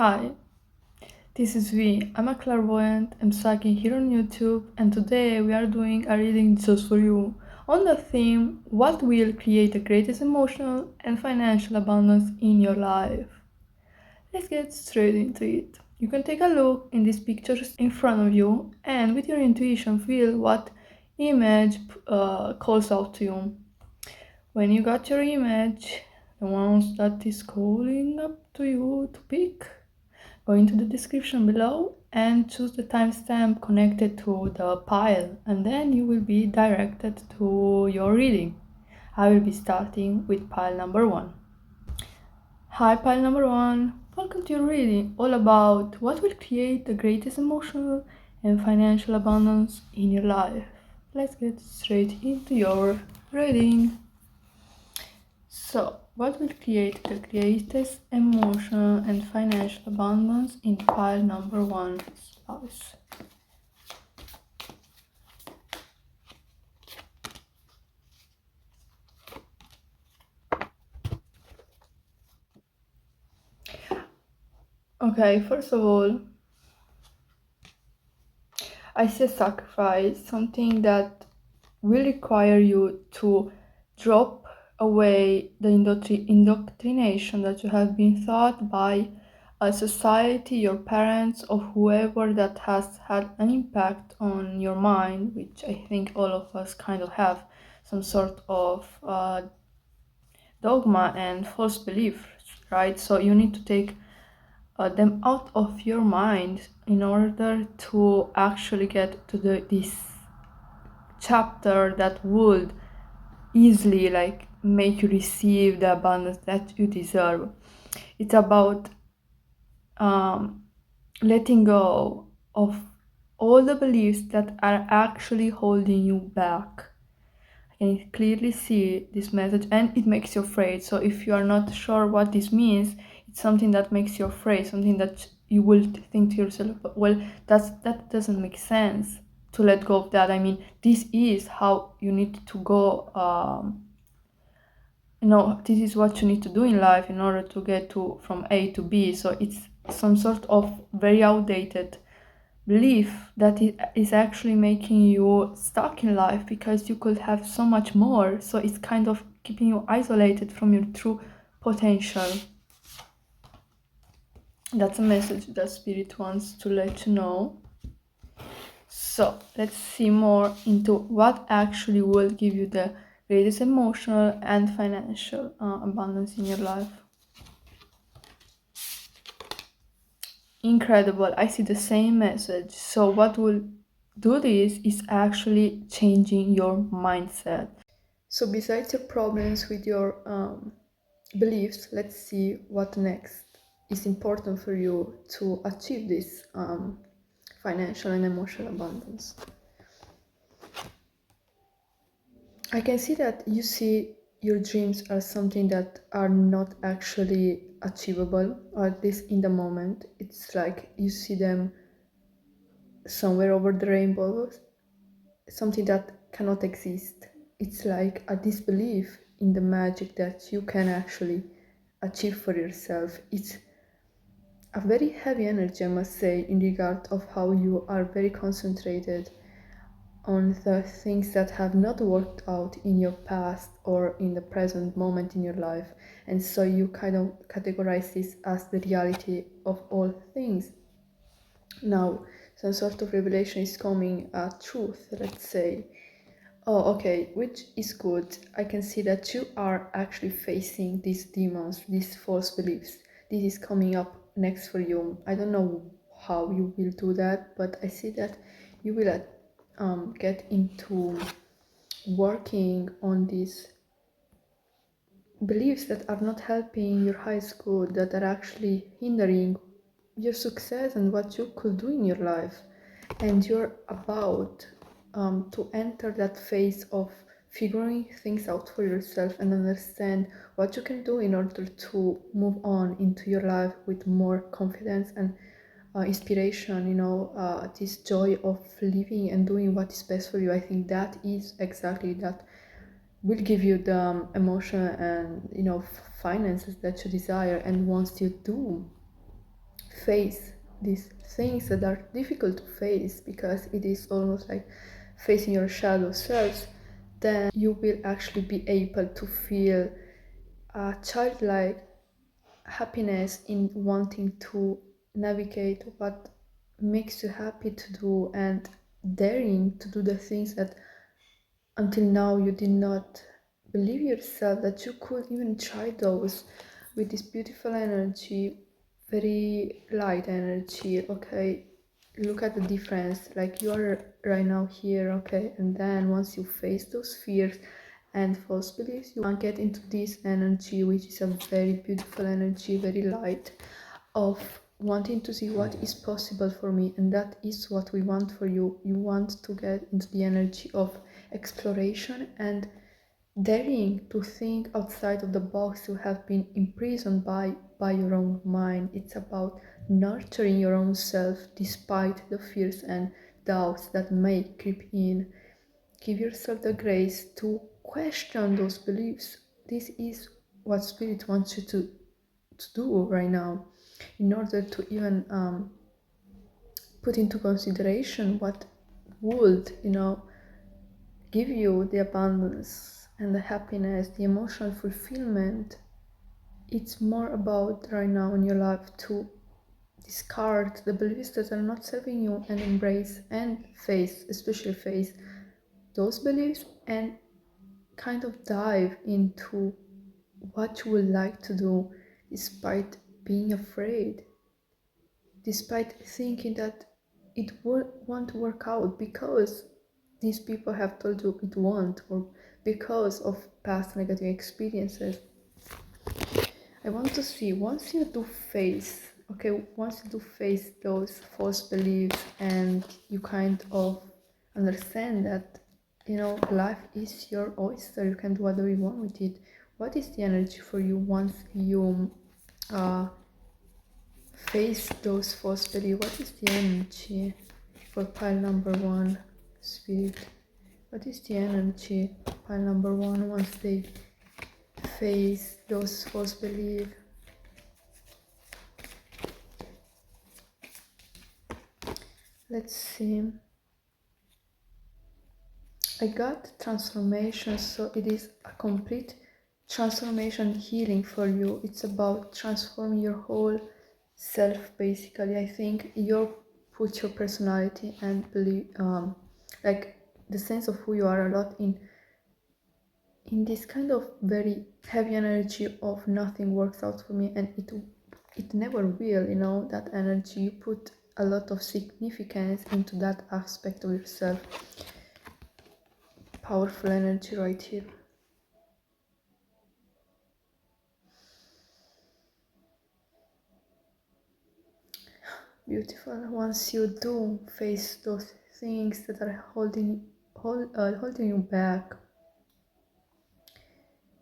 Hi, this is V. I'm a clairvoyant and psychic here on YouTube, and today we are doing a reading just for you on the theme what will create the greatest emotional and financial abundance in your life. Let's get straight into it. You can take a look in these pictures in front of you and with your intuition feel what image calls out to you. When you got your image, the ones that is calling up to you to pick, go into the description below and choose the timestamp connected to the pile, and then you will be directed to your reading. I will be starting with pile number 1. Hi, pile number 1. Welcome to your reading, all about what will create the greatest emotional and financial abundance in your life. Let's get straight into your reading. So, what will create the greatest emotional and financial abundance in pile number 1 spouse? Okay, first of all, I see sacrifice, something that will require you to drop away the indoctrination that you have been taught by a society, your parents, or whoever that has had an impact on your mind, which I think all of us kind of have some sort of dogma and false beliefs, right? So you need to take them out of your mind in order to actually get to this chapter that would easily make you receive the abundance that you deserve. It's about letting go of all the beliefs that are actually holding you back. I can clearly see this message and it makes you afraid. So if you are not sure what this means, it's something that makes you afraid, something that you will think to yourself, well, that doesn't make sense to let go of that. I mean, this is how you need to go. This is what you need to do in life in order to get to from A to B. So it's some sort of very outdated belief that it is actually making you stuck in life because you could have so much more. So it's kind of keeping you isolated from your true potential. That's a message that Spirit wants to let you know. So let's see more into what actually will give you the greatest emotional and financial abundance in your life. Incredible. I see the same message. So what will do this is actually changing your mindset. So besides your problems with your beliefs, let's see what next is important for you to achieve this financial and emotional abundance. I can see that you see your dreams as something that are not actually achievable, or at least in the moment. It's like you see them somewhere over the rainbow, something that cannot exist. It's like a disbelief in the magic that you can actually achieve for yourself. It's a very heavy energy, I must say, in regard of how you are very concentrated on the things that have not worked out in your past or in the present moment in your life. And so you kind of categorize this as the reality of all things. Now, some sort of revelation is coming, truth, let's say. Oh, okay, which is good. I can see that you are actually facing these demons, these false beliefs. This is coming up next for you. I don't know how you will do that, but I see that you will get into working on these beliefs that are not helping your high school, that are actually hindering your success and what you could do in your life. And you're about to enter that phase of figuring things out for yourself and understand what you can do in order to move on into your life with more confidence and inspiration, this joy of living and doing what is best for you. I think that is exactly that will give you the emotion and finances that you desire. And once you do face these things that are difficult to face, because it is almost like facing your shadow selves, then you will actually be able to feel a childlike happiness in wanting to navigate what makes you happy to do, and daring to do the things that until now you did not believe yourself that you could even try those, with this beautiful energy, very light energy. Okay, look at the difference, like you are right now here, okay, and then once you face those fears and false beliefs, you get into this energy, which is a very beautiful energy, very light, of wanting to see what is possible for me. And that is what we want for you. You want to get into the energy of exploration and daring to think outside of the box you have been imprisoned by your own mind. It's about nurturing your own self despite the fears and doubts that may creep in. Give yourself the grace to question those beliefs. This is what Spirit wants you to do right now, in order to even put into consideration what would, give you the abundance and the happiness, the emotional fulfillment. It's more about right now in your life to discard the beliefs that are not serving you, and embrace and face, especially face those beliefs, and kind of dive into what you would like to do, despite being afraid, despite thinking that it won't work out because these people have told you it won't, or because of past negative experiences. I want to see, once you do face, those false beliefs, and you kind of understand that, life is your oyster, you can do whatever you want with it. What is the energy for you once you face those false beliefs? What is the energy for pile number 1, Spirit? What is the energy, pile number 1, once they face those false beliefs? Let's see. I got transformation, so it is a complete transformation, healing for you. It's about transforming your whole self, basically. I think you put your personality and believe, like the sense of who you are, a lot in this kind of very heavy energy of nothing works out for me, and it never will. That energy, you put a lot of significance into that aspect of yourself. Powerful energy right here. Beautiful. Once you do face those things that are holding you back,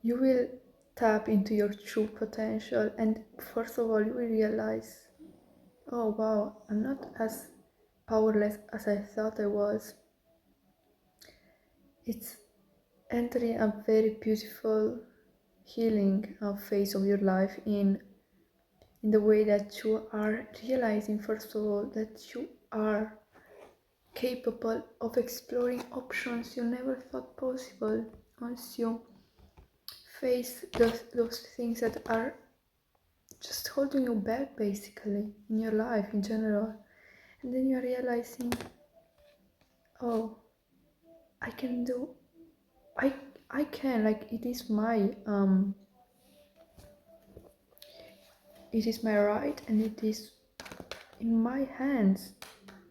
you will tap into your true potential, and first of all you will realize, oh wow, I'm not as powerless as I thought I was. It's entering a very beautiful healing phase of your life, in the way that you are realizing, first of all, that you are capable of exploring options you never thought possible. Once you face those things that are just holding you back, basically, in your life in general, and then you're realizing, oh, I can do, I can, like, it is my right, and it is in my hands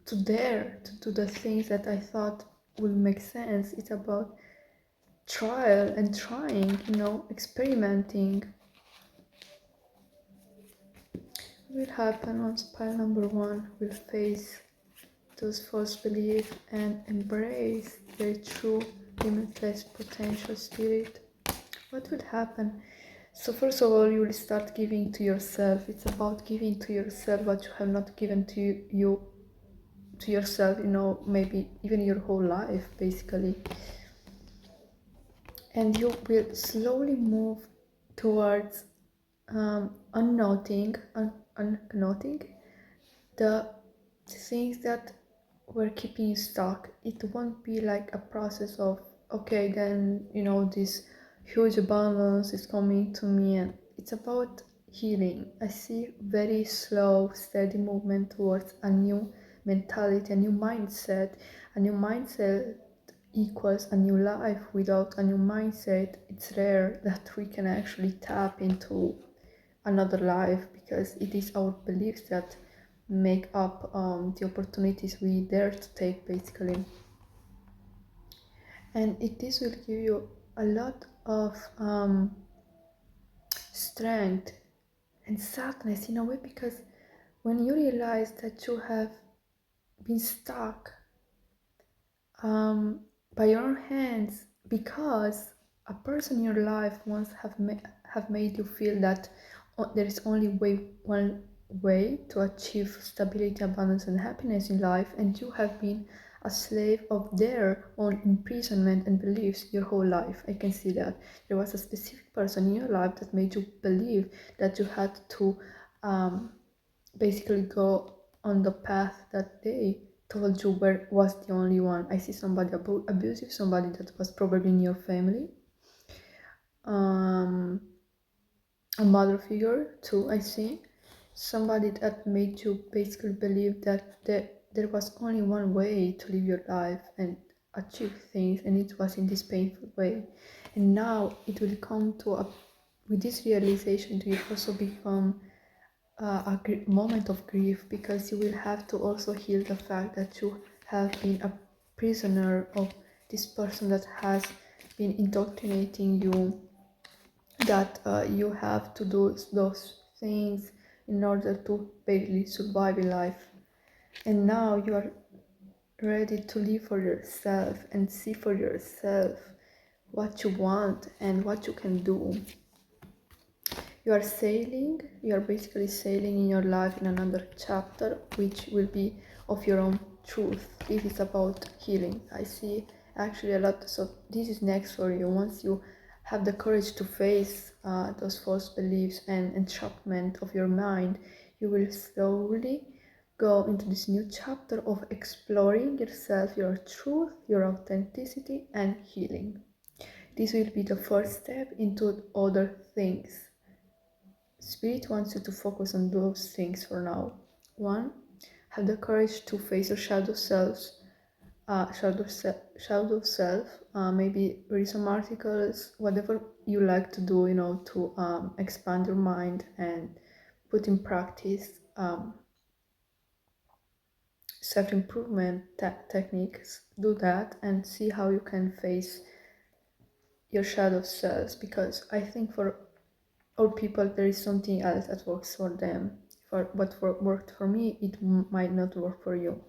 to dare to do the things that I thought would make sense. It's about trial and trying, experimenting. What will happen once pile number 1 will face those false beliefs and embrace their true limitless potential, Spirit? What will happen? So first of all, you will start giving to yourself. It's about giving to yourself what you have not given to yourself, maybe even your whole life, basically. And you will slowly move towards unknowing the things that were keeping you stuck, it won't be like a process of, okay, then this huge abundance is coming to me, and it's about healing. I see very slow, steady movement towards a new mentality, a new mindset. A new mindset equals a new life. Without a new mindset, it's rare that we can actually tap into another life, because it is our beliefs that make up the opportunities we dare to take, basically. And this will give you a lot of strength and sadness in a way, because when you realize that you have been stuck by your own hands because a person in your life once have made you feel that there is only one way to achieve stability, abundance, and happiness in life, and you have been a slave of their own imprisonment and beliefs your whole life. I can see that there was a specific person in your life that made you believe that you had to basically go on the path that they told you was the only one. I see somebody abusive, somebody that was probably in your family, a mother figure too. I see somebody that made you basically believe that there was only one way to live your life and achieve things, and it was in this painful way. And now it will come to with this realization, it will also become a moment of grief, because you will have to also heal the fact that you have been a prisoner of this person that has been indoctrinating you, that you have to do those things in order to barely survive in life. And now you are ready to live for yourself and see for yourself what you want and what you can do. You are basically sailing in your life in another chapter, which will be of your own truth. This is about healing. I see actually a lot, so this is next for you. Once you have the courage to face those false beliefs and entrapment of your mind, you will slowly go into this new chapter of exploring yourself, your truth, your authenticity, and healing. This will be the first step into other things. Spirit wants you to focus on those things for now. 1. Have the courage to face your shadow selves. Shadow self. Maybe read some articles, whatever you like to do, to expand your mind and put in practice self-improvement techniques. Do that and see how you can face your shadow selves, because I think for all people there is something else that works for them. What worked for me, it might not work for you.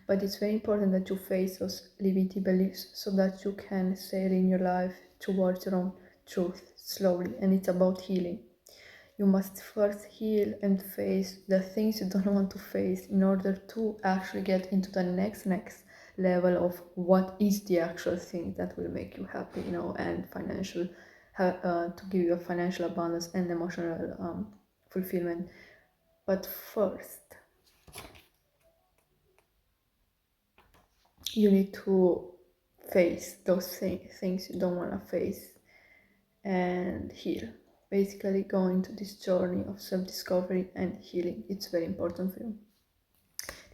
But it's very important that you face those limiting beliefs so that you can sail in your life towards your own truth slowly. And it's about healing. You must first heal and face the things you don't want to face in order to actually get into the next level of what is the actual thing that will make you happy, and financial, to give you a financial abundance and emotional fulfillment. But first, you need to face those things you don't want to face and heal. Basically, go into this journey of self-discovery and healing. It's very important for you.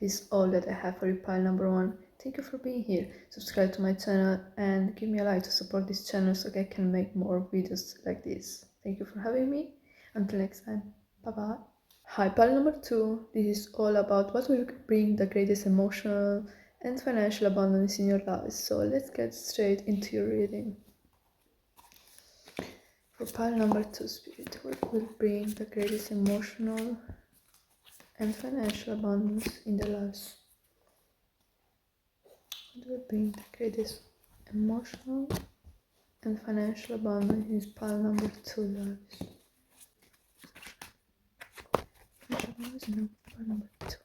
This is all that I have for you, pile number 1. Thank you for being here. Subscribe to my channel and give me a like to support this channel so I can make more videos like this. Thank you for having me. Until next time. Bye bye. Hi, pile number 2. This is all about what will bring the greatest emotional and financial abundance in your life. So let's get straight into your reading. For pile number 2, Spirit, what will bring the greatest emotional and financial abundance in their lives? What will bring the greatest emotional and financial abundance in pile number 2 lives? Pile number 2.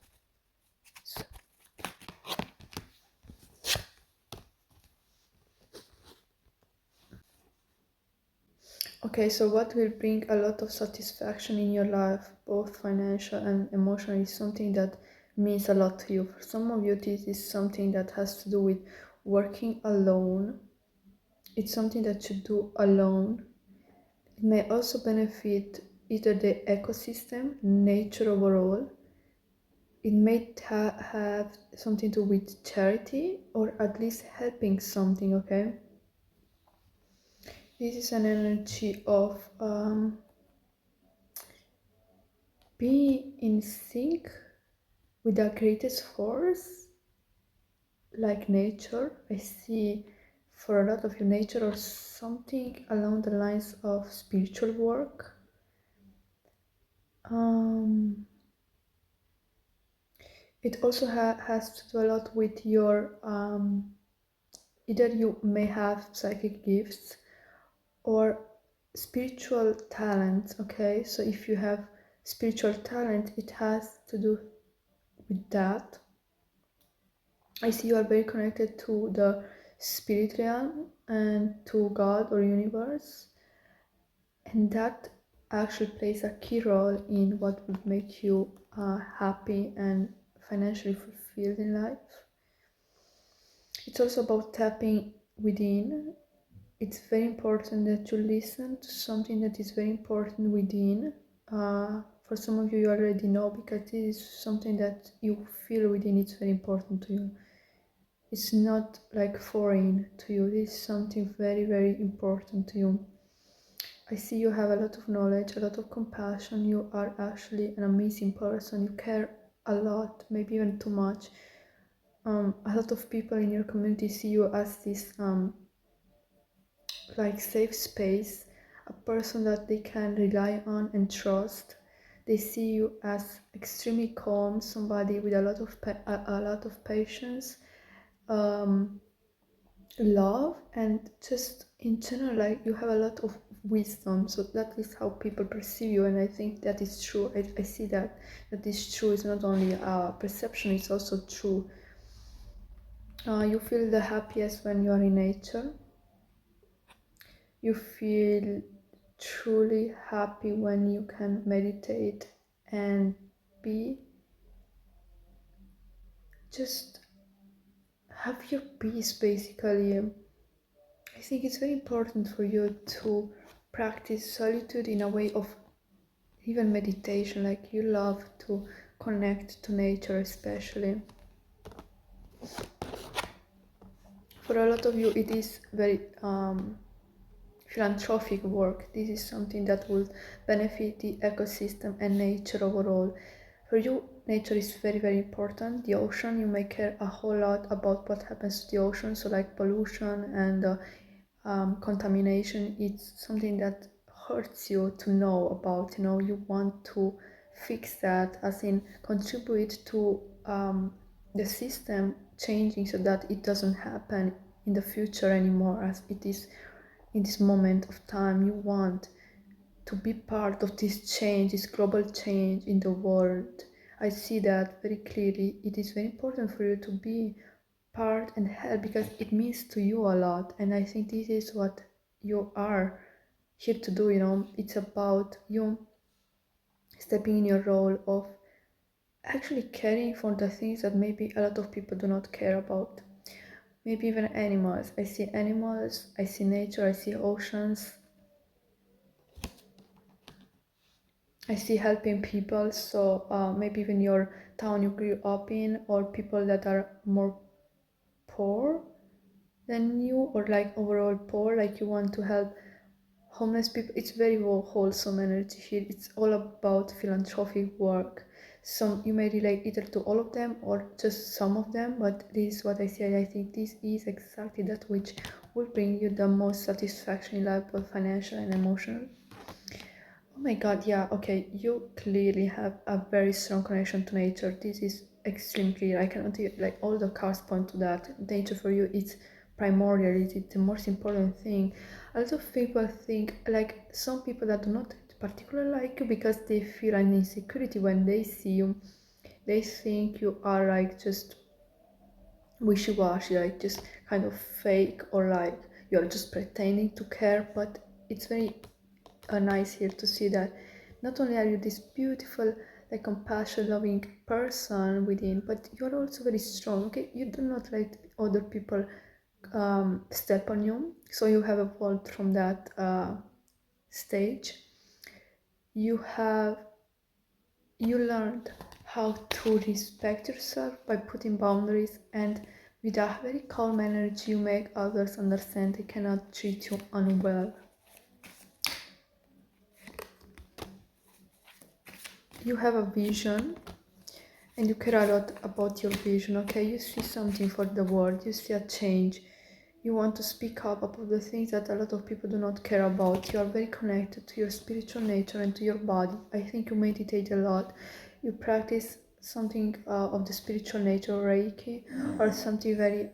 So. Okay, so what will bring a lot of satisfaction in your life, both financial and emotional, is something that means a lot to you. For some of you, this is something that has to do with working alone. It's something that you do alone. It may also benefit either the ecosystem, nature overall. It may have something to do with charity or at least helping something, okay? This is an energy of being in sync with the greatest force, like nature. I see for a lot of you nature or something along the lines of spiritual work. It also has to do a lot with your either you may have psychic gifts or spiritual talent, okay? So if you have spiritual talent, it has to do with that. I see you are very connected to the spirit realm and to God or universe, and that actually plays a key role in what would make you happy and financially fulfilled in life. It's also about tapping within. It's very important that you listen to something that is very important within. For some of you, you already know, because this is something that you feel within. It's very important to you. It's not like foreign to you. This is something very, very important to you. I see you have a lot of knowledge, a lot of compassion. You are actually an amazing person. You care a lot, maybe even too much. A lot of people in your community see you as this like safe space, a person that they can rely on and trust. They see you as extremely calm, somebody with a lot of patience, love, and just in general, like you have a lot of wisdom. So that is how people perceive you, and I think that is true. I see that is true. It's not only a perception, it's also true. You feel the happiest when you are in nature. You feel truly happy when you can meditate and be just have your peace, basically. I think it's very important for you to practice solitude in a way of even meditation, like you love to connect to nature, especially. For a lot of you, it is very philanthropic work. This is something that will benefit the ecosystem and nature overall. For you, nature is very, very important. The ocean, you may care a whole lot about what happens to the ocean, so like pollution and contamination. It's something that hurts you to know about. You want to fix that, as in contribute to the system changing so that it doesn't happen in the future anymore as it is in this moment of time. You want to be part of this change, this global change in the world. I see that very clearly. It is very important for you to be part and help because it means to you a lot, and I think this is what you are here to do. It's about you stepping in your role of actually caring for the things that maybe a lot of people do not care about. Maybe even animals. I see animals, I see nature, I see oceans, I see helping people. So maybe even your town you grew up in, or people that are more poor than you, or like overall poor, like you want to help homeless people. It's very wholesome energy here. It's all about philanthropic work. Some you may relate either to all of them or just some of them, but this is what I see. I think this is exactly that which will bring you the most satisfaction in life, both financial and emotional. Oh my god, yeah, okay, you clearly have a very strong connection to nature. This is extremely clear. I cannot like all the cards point to that. Nature for you, it's primordial. It's the most important thing. A lot of people think, like some people that do not particularly like you because they feel an insecurity when they see you. They think you are like just wishy-washy, like just kind of fake, or like you're just pretending to care. But it's very nice here to see that not only are you this beautiful like compassion, loving person within, but you're also very strong. Okay, you do not let other people step on you. So you have evolved from that stage. You learned how to respect yourself by putting boundaries, and with a very calm energy you make others understand they cannot treat you unwell. You have a vision and you care a lot about your vision. Okay, you see something for the world, you see a change, you want to speak up about the things that a lot of people do not care about. You are very connected to your spiritual nature and to your body. I think you meditate a lot, you practice something of the spiritual nature, Reiki, or something very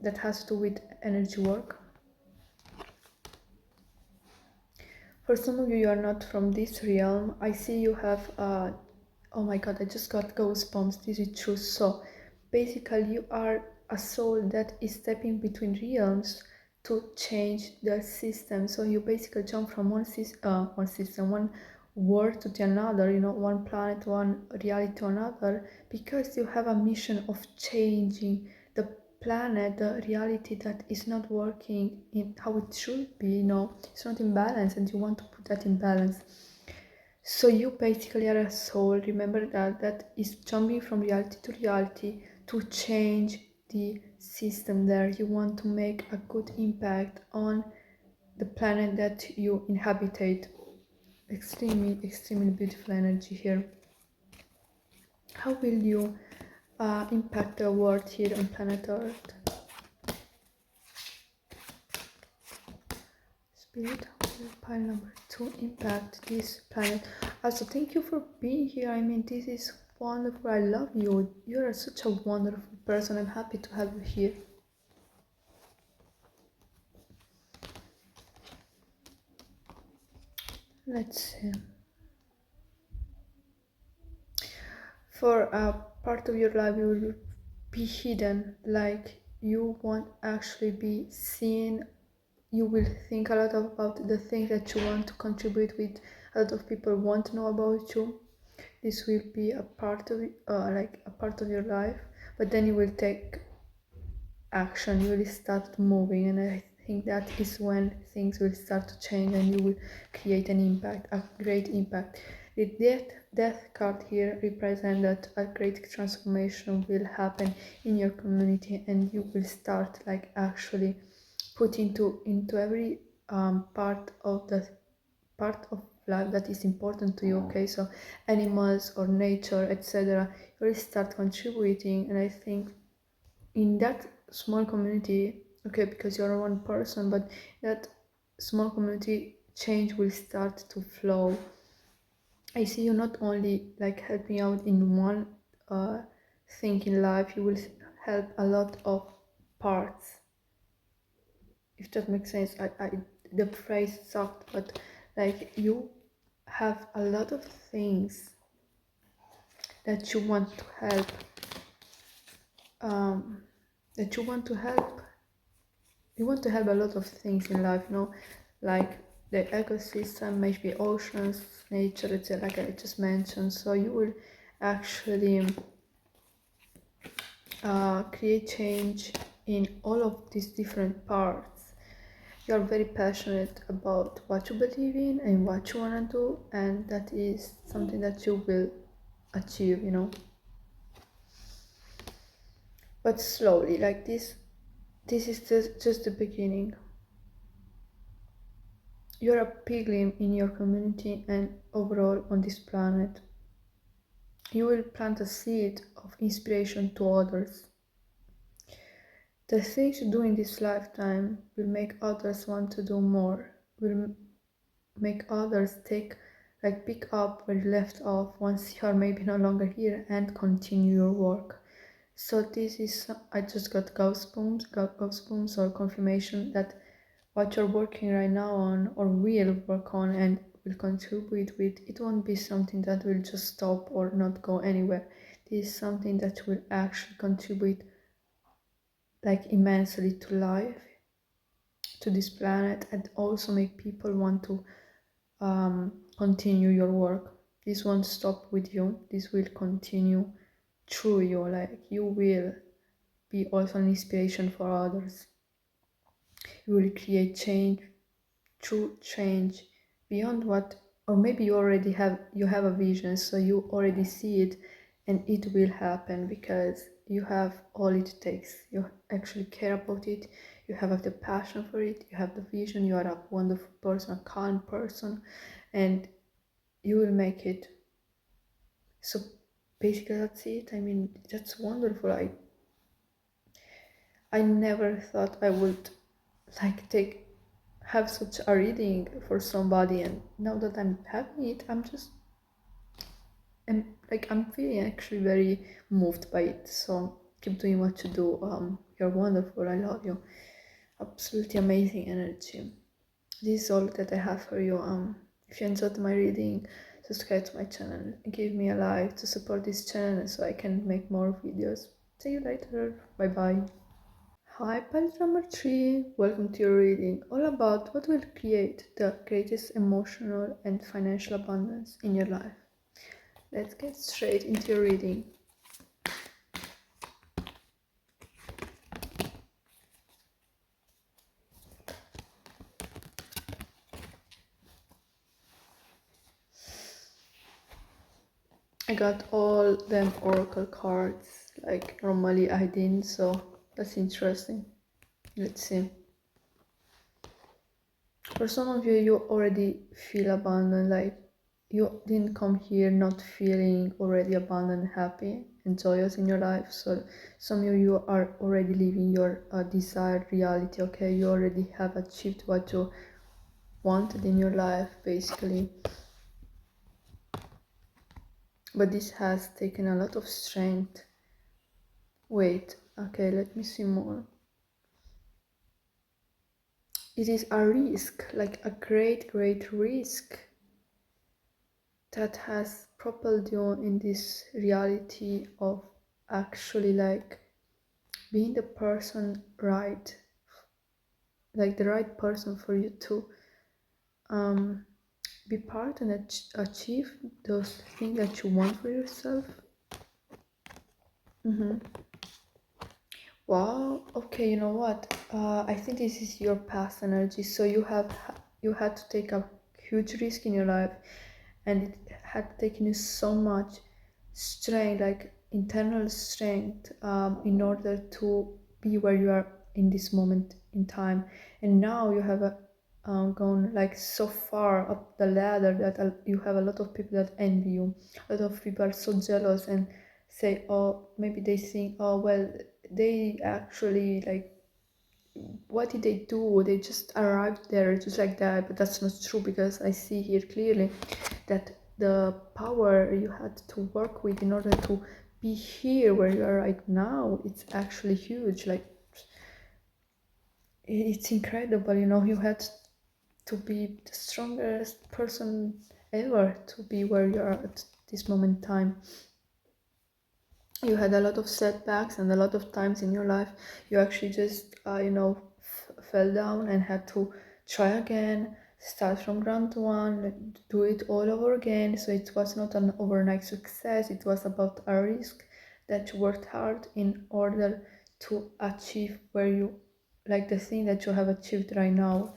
that has to do with energy work. For some of you, you are not from this realm. I see you have oh my god, I just got goosebumps. This is true. So basically you are a soul that is stepping between realms to change the system. So you basically jump from one system, one world to another, you know, one planet, one reality to another, because you have a mission of changing the planet, the reality that is not working in how it should be, you know, it's not in balance, and you want to put that in balance. So you basically are a soul, remember that is jumping from reality to reality to change the system there. You want to make a good impact on the planet that you inhabit. Extremely beautiful energy here. How will you impact the world here on planet Earth? Spirit, pile number 2, impact this planet. Also, thank you for being here. I mean, this is wonderful. I love you. You are such a wonderful person. I'm happy to have you here. Let's see. For a part of your life, you will be hidden, like you won't actually be seen. You will think a lot about the things that you want to contribute with. A lot of people want to know about you. This will be a part of like a part of your life, but then you will take action, you will start moving, and I think that is when things will start to change and you will create an impact, a great impact. The death card here represents that a great transformation will happen in your community, and you will start like actually put into every part of life that is important to you. Okay, so animals or nature, etc., you will start contributing, and I think in that small community, okay, because you're one person, but that small community change will start to flow. I see you not only like helping out in one thing in life, you will help a lot of parts, if that makes sense. The phrase sucked, but like you have a lot of things that you want to help, that you want to help. You want to help a lot of things in life, you know, like the ecosystem, maybe oceans, nature, etc., like I just mentioned. So you will actually create change in all of these different parts. You are very passionate about what you believe in and what you want to do, and that is something that you will achieve, you know. But slowly, like this is just the beginning. You're a pilgrim in your community and overall on this planet. You will plant a seed of inspiration to others. The things you do in this lifetime will make others want to do more, will make others pick up where you left off once you are maybe no longer here, and continue your work. So this is, I just got goosebumps or confirmation that what you're working right now on or will work on and will contribute with, it won't be something that will just stop or not go anywhere. This is something that will actually contribute like immensely to life, to this planet, and also make people want to continue your work. This won't stop with you. This will continue through you. Like, you will be also an inspiration for others. You will create change, true change, beyond what, or maybe you already have a vision, so you already see it, and it will happen because you have all it takes. You actually care about it. You have the passion for it. You have the vision. You are a wonderful person, a calm person, and you will make it. So basically that's it. I mean, that's wonderful. I never thought I would have such a reading for somebody, and now that I'm having it, I'm feeling actually very moved by it. So keep doing what you do. You're wonderful. I love you. Absolutely amazing energy. This is all that I have for you. If you enjoyed my reading, subscribe to my channel and give me a like to support this channel so I can make more videos. See you later. Bye bye. Hi, page number 3. Welcome to your reading, all about what will create the greatest emotional and financial abundance in your life. Let's get straight into your reading. I got all them oracle cards, like normally I didn't, so that's interesting. Let's see. For some of you, you already feel abundant, like you didn't come here not feeling already abundant, happy and joyous in your life. So some of you are already living your desired reality, okay? You already have achieved what you wanted in your life, basically. But this has taken a lot of strength. Wait, okay, let me see more. It is a risk, like a great risk that has propelled you in this reality of actually like being the person right, like the right person for you to be part and achieve those things that you want for yourself. Wow, okay, you know what? I think this is your past energy. So you had to take a huge risk in your life, and it had taken you so much strength, like internal strength, in order to be where you are in this moment in time. And now you have gone like so far up the ladder that you have a lot of people that envy you. A lot of people are so jealous and say, oh, maybe they think, oh well, they actually like, what did they do? They just arrived there just like that. But that's not true, because I see here clearly that the power you had to work with in order to be here where you are right now, it's actually huge. Like, it's incredible, you know. You had to be the strongest person ever to be where you are at this moment in time. You had a lot of setbacks, and a lot of times in your life you actually just fell down and had to try again, start from ground one, do it all over again. So it was not an overnight success. It was about a risk that you worked hard in order to achieve where you, like the thing that you have achieved right now.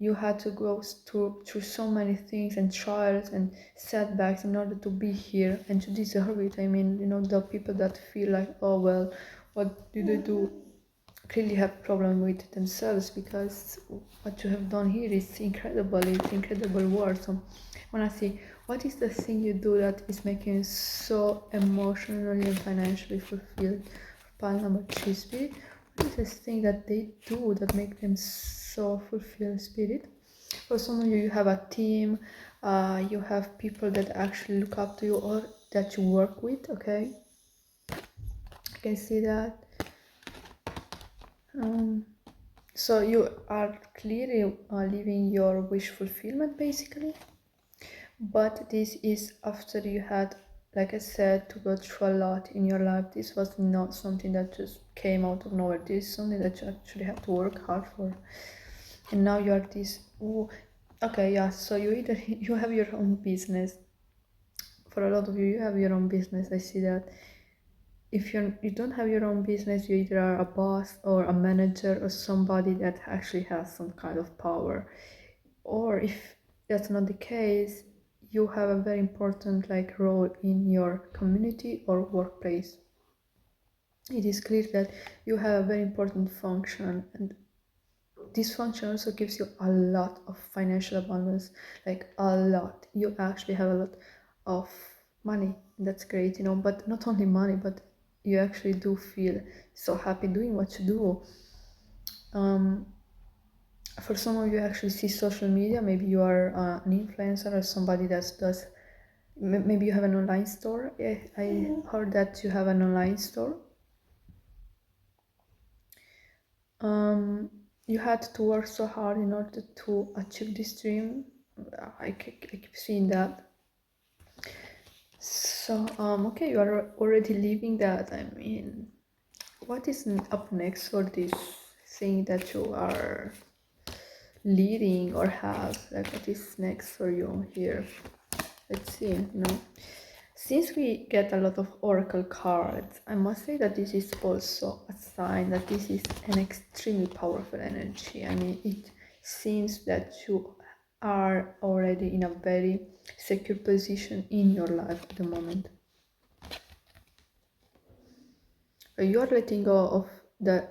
You had to go through so many things and trials and setbacks in order to be here, and you deserve it. I mean, you know, the people that feel like, oh well, what do they do, clearly have problem with themselves, because what you have done here is incredible. It's incredible work. So I want to see, what is the thing you do that is making you so emotionally and financially fulfilled? Pile number 3, spirit. What is the thing that they do that make them so fulfilled, spirit? For some of you, you have a team, you have people that actually look up to you or that you work with, okay? I can see that. So you are clearly living your wish fulfillment, basically. But this is after you had, like I said, to go through a lot in your life. This was not something that just came out of nowhere. This is something that you actually have to work hard for. And now you are this, ooh, okay, yeah, so you either you have your own business, for a lot of you, you have your own business. I see that. If you don't have your own business, you either are a boss or a manager or somebody that actually has some kind of power. Or if that's not the case, you have a very important like role in your community or workplace. It is clear that you have a very important function, and this function also gives you a lot of financial abundance, like a lot. You actually have a lot of money. That's great, you know, but not only money, but you actually do feel so happy doing what you do. For some of you actually see social media, maybe you are an influencer or somebody that does, maybe you have an online store. I heard that you have an online store. You had to work so hard in order to achieve this dream. I keep seeing that. So okay, you are already living that. I mean, what is up next for this thing that you are leading or have? Like, what is next for you here? Let's see. Since we get a lot of oracle cards, I must say that this is also a sign that this is an extremely powerful energy. I mean, it seems that you are already in a very secure position in your life at the moment. You are letting go of the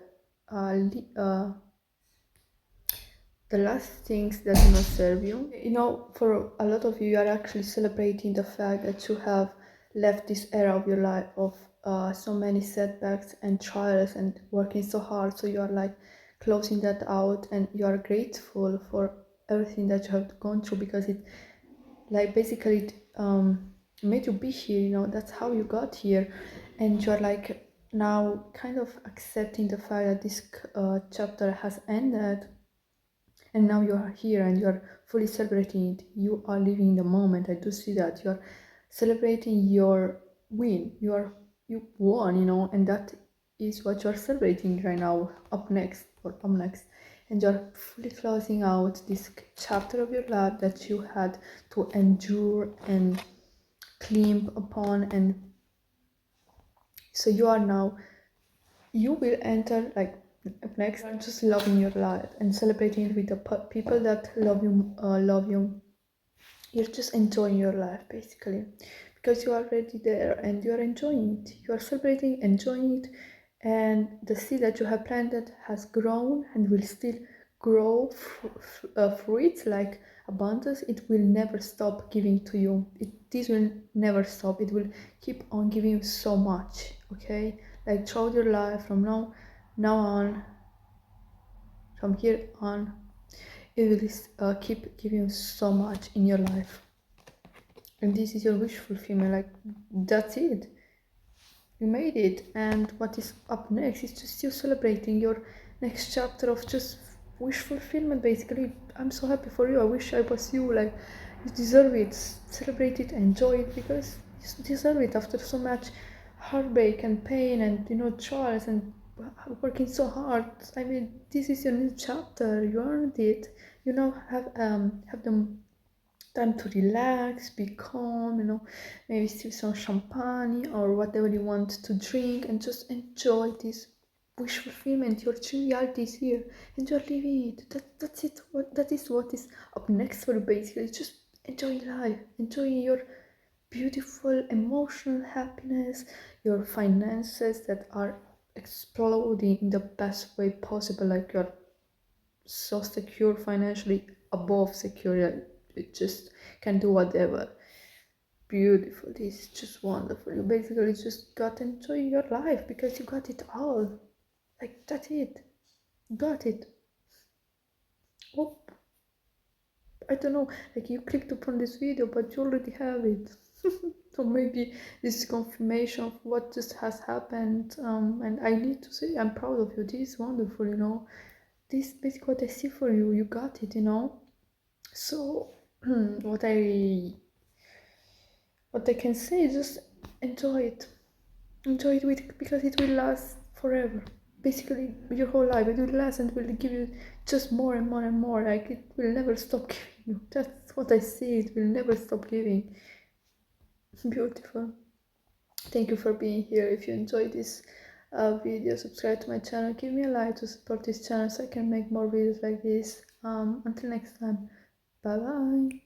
last things that do not serve you. You know, for a lot of you, you are actually celebrating the fact that you have left this era of your life of so many setbacks and trials and working so hard. So you are like closing that out, and you are grateful for everything that you have gone through, because it like basically made you be here. You know, that's how you got here, and you're like now kind of accepting the fact that this chapter has ended. And now you are here and you are fully celebrating it. You are living the moment. I do see that you are celebrating your win. You won, you know, and that is what you are celebrating right now. Up next, and you are fully closing out this chapter of your life that you had to endure and climb upon. And so you are now. You will enter like next, just loving your life and celebrating it with the people that love you. You're just enjoying your life basically, because you are already there and you are enjoying it. You are celebrating, enjoying it, and the seed that you have planted has grown and will still grow fruits like abundance. It will never stop giving to you. This will never stop. It will keep on giving you so much. Okay, like throughout your life, from now on, from here on, it will keep giving you so much in your life. And this is your wish fulfillment. Like, that's it, you made it. And what is up next is just you celebrating your next chapter of just wish fulfillment basically. I'm so happy for you. I wish I was you. Like, you deserve it. Celebrate it, enjoy it, because you deserve it after so much heartbreak and pain and, you know, trials and working so hard. I mean, this is your new chapter. You earned it. You now have the time to relax, be calm, you know, maybe sip some champagne or whatever you want to drink, and just enjoy this wish fulfillment. Your true reality is here and you're living it. That's it. That is what is up next for you basically. Just enjoy life, enjoy your beautiful emotional happiness, your finances that are exploding in the best way possible. Like, you're so secure financially, above secure. You just can do whatever. Beautiful. This is just wonderful. You basically just got to enjoy your life because you got it all. Like, that's it. Got it. Oh, I don't know, like, you clicked upon this video but you already have it. So maybe this is confirmation of what just has happened, and I need to say I'm proud of you. This is wonderful, you know. This is basically what I see for you. You got it, you know. So what I can say is just enjoy it. Enjoy it because it will last forever. Basically, your whole life it will last and will give you just more and more and more. Like, it will never stop giving you. That's what I see. It will never stop giving. Beautiful. Thank you for being here. If you enjoyed this video, subscribe to my channel, give me a like to support this channel so I can make more videos like this. Until next time, bye bye.